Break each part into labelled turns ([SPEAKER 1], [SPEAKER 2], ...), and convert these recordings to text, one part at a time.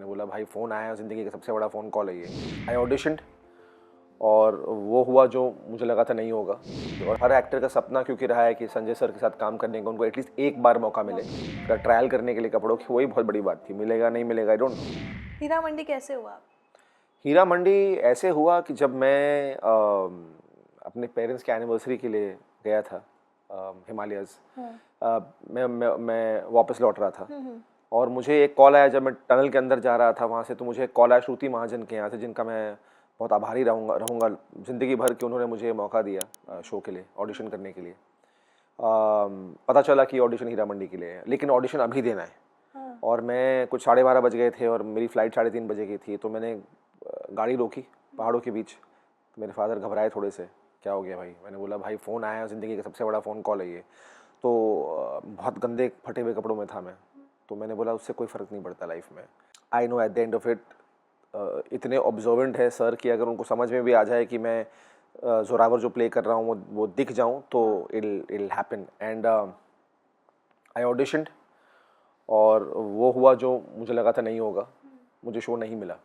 [SPEAKER 1] मैंने बोला भाई फ़ोन आया है, ज़िंदगी का सबसे बड़ा फ़ोन कॉल है ये। आई ऑडिशनड और वो हुआ जो मुझे लगा था नहीं होगा। और हर एक्टर का सपना क्योंकि रहा है कि संजय सर के साथ काम करने का उनको एटलीस्ट एक बार मौका मिले, ट्रायल करने के लिए कपड़ों की, वही बहुत बड़ी बात थी। मिलेगा नहीं मिलेगा आई डोंट नो।
[SPEAKER 2] हीरा मंडी कैसे हुआ?
[SPEAKER 1] हीरा मंडी ऐसे हुआ कि जब मैं अपने पेरेंट्स के एनिवर्सरी के लिए गया था हिमालयस, मैं वापस लौट रहा था और मुझे एक कॉल आया जब मैं टनल के अंदर जा रहा था वहाँ से, तो मुझे एक कॉल आया श्रुति महाजन के यहाँ से, जिनका मैं बहुत आभारी रहूँगा ज़िंदगी भर कि उन्होंने मुझे मौका दिया शो के लिए ऑडिशन करने के लिए। पता चला कि ऑडिशन हीरा मंडी के लिए है, लेकिन ऑडिशन अभी देना है। और मैं कुछ 12:30 बज गए थे और मेरी फ़्लाइट 3:30 बजे की थी, तो मैंने गाड़ी रोकी पहाड़ों के बीच। तो मेरे फादर घबराए थोड़े से, क्या हो गया भाई? मैंने बोला भाई फ़ोन आया है, ज़िंदगी का सबसे बड़ा फ़ोन कॉल है ये। तो बहुत गंदे फटे हुए कपड़ों में था मैं, तो मैंने बोला उससे कोई फ़र्क नहीं पड़ता लाइफ में। I know at the end of it इतने ऑब्जर्वेंट है सर कि अगर उनको समझ में भी आ जाए कि मैं जोरावर जो प्ले कर रहा हूँ वो दिख जाऊँ तो इल हैपन। एंड आई ऑडिशनड और वो हुआ जो मुझे लगा था नहीं होगा। मुझे शो नहीं मिला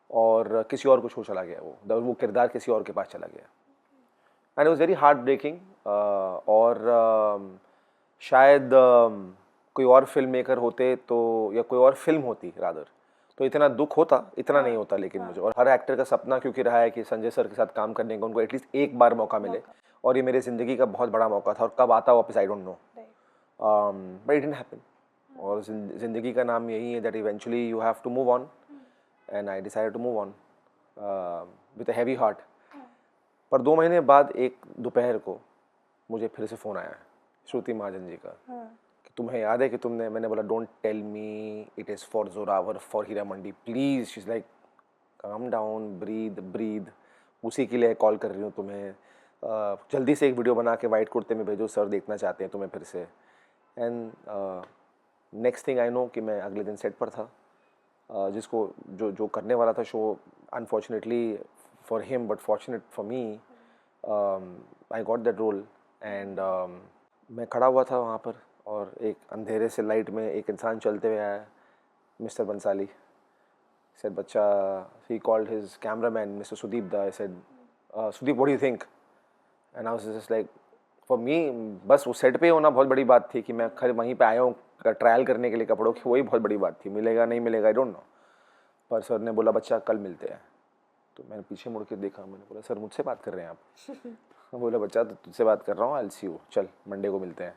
[SPEAKER 1] और किसी और को शो चला गया, वो किरदार किसी और के पास चला गया। And it was very heart breaking. और शायद कोई और फिल्म मेकर होते तो, या कोई और फिल्म होती रादर, तो इतना दुख होता, इतना नहीं होता। लेकिन मुझे, और हर एक्टर का सपना क्योंकि रहा है कि संजय सर के साथ काम करने का उनको एटलीस्ट एक बार मौका मिले, और ये मेरी ज़िंदगी का बहुत बड़ा मौका था। और कब आता वापस I don't know, but it didn't happen. और ज़िंदगी का नाम यही है that eventually you have to move on, and I decided to move on with a heavy heart. पर 2 महीने बाद एक दोपहर को मुझे फिर से फ़ोन आया श्रुति महाजन जी का कि तुम्हें याद है कि तुमने, मैंने बोला don't tell me it is for Zorawar, for Heera Mandi please. She is like calm down, breathe, उसी के लिए कॉल कर रही हूँ तुम्हें। जल्दी से एक वीडियो बना के वाइट कुर्ते में भेजो, सर देखना चाहते हैं तुम्हें फिर से। And next thing I know कि मैं अगले दिन सेट पर था, जिसको जो करने वाला था show, unfortunately for him but fortunate for me, I got that role. And मैं खड़ा हुआ था वहाँ पर और एक अंधेरे से लाइट में एक इंसान चलते हुए आया, मिस्टर बंसाली। said बच्चा, he called his cameraman Mr. Sudeep da. I said Sudeep, what do you think? And I was just like, for me बस वो सेट पे होना बहुत बड़ी बात थी कि मैं खैर वहीं पे आया हूँ ट्रायल करने के लिए कपड़ों की, वही बहुत बड़ी बात थी। मिलेगा नहीं मिलेगा आई डोंट नो। पर सर ने बोला बच्चा कल मिलते हैं। तो मैंने पीछे मुड़ के देखा, मैंने बोला सर मुझसे बात कर रहे हैं आप? बोला बच्चा तो तुझसे बात कर रहा हूँ, आई विल सी यू, चल मंडे को मिलते हैं।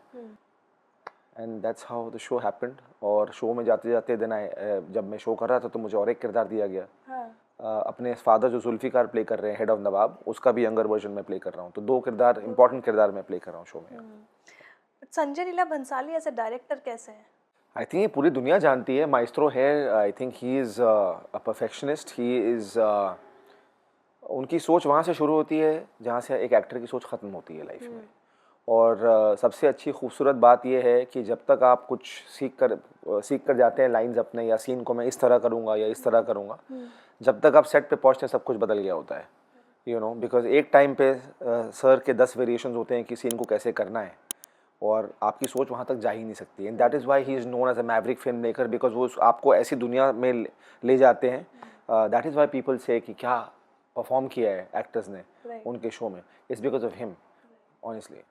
[SPEAKER 1] And that's how the show happened. और शो में जाते जाते दिन जब मैं शो कर रहा था तो मुझे और एक किरदार दिया गया। अपने फादर जो जुल्फ़िकार प्ले कर रहे हैं, हेड ऑफ नवाब, उसका भी यंगर वर्जन में प्ले कर रहा हूँ। तो 2 किरदार, इंपॉर्टेंट किरदार मैं प्ले कर रहा हूँ शो में।
[SPEAKER 2] Sanjay Leela Bhansali as a director कैसे है?
[SPEAKER 1] आई थिंक ये पूरी दुनिया जानती है, माइस्ट्रो है। I think he is a perfectionist. He is उनकी सोच वहाँ से शुरू होती है जहाँ से एक एक्टर की सोच ख़त्म होती है लाइफ में। और सबसे अच्छी खूबसूरत बात यह है कि जब तक आप कुछ सीख कर जाते हैं लाइंस अपने, या सीन को मैं इस तरह करूँगा या इस तरह करूँगा, जब तक आप सेट पे पहुँचते हैं सब कुछ बदल गया होता है, यू नो। बिकॉज एक टाइम पे सर के 10 वेरिएशंस होते हैं कि सीन को कैसे करना है, और आपकी सोच वहाँ तक जा ही नहीं सकती। And that is why he is known as a maverick film maker, because वो आपको ऐसी दुनिया में ले जाते हैं। दैट इज़ वाई पीपल से कि क्या परफॉर्म किया है एक्टर्स ने उनके शो में, it's because of him, honestly.